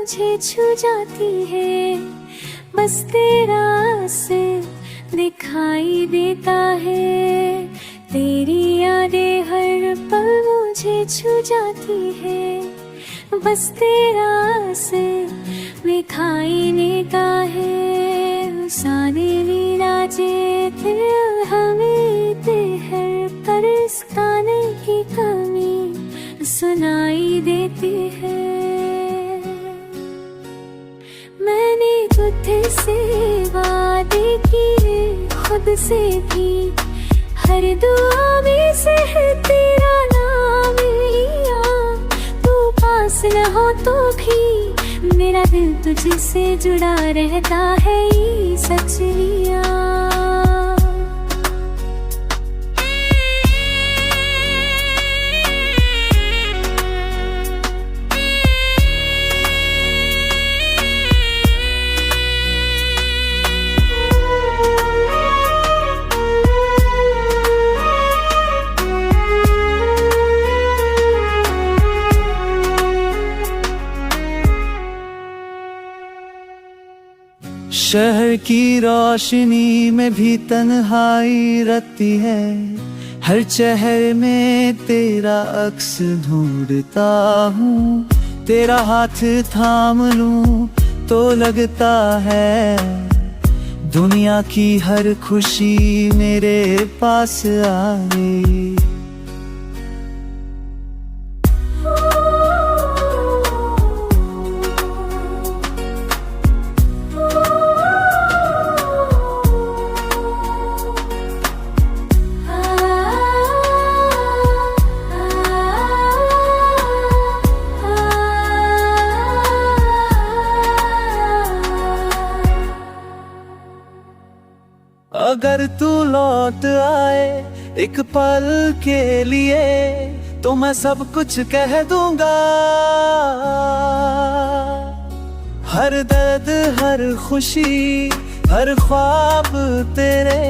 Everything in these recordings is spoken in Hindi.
मुझे छू जाती है। बस तेरा असर दिखाई देता है। तेरी यादें हर पल मुझे छू जाती है। बस तेरा असर दिखाई देता है। सारे लीलाजे फिर हमें हर पर इस गाने की कमी सुनाई देती है। मैंने तुझसे वादे किए खुद से भी, हर दुआ में से तेरा नाम लिया। तू पास न हो तो भी मेरा दिल तुझसे जुड़ा रहता है, ये सच लिया। शहर की रोशनी में भी तन्हाई रहती है। हर चेहरे में तेरा अक्स ढूंढता हूँ। तेरा हाथ थाम लूं तो लगता है दुनिया की हर खुशी मेरे पास आ गई। अगर तू लौट आए एक पल के लिए तो मैं सब कुछ कह दूंगा। हर दर्द हर खुशी हर ख्वाब तेरे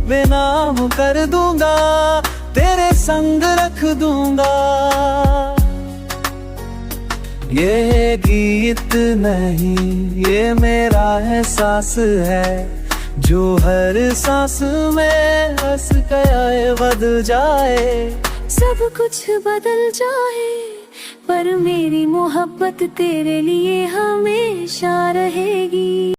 बेनाम कर दूंगा। तेरे संग रख दूंगा। ये गीत नहीं ये मेरा एहसास है, जो हर सांस में हंस गया बदल जाए। सब कुछ बदल जाए पर मेरी मोहब्बत तेरे लिए हमेशा रहेगी।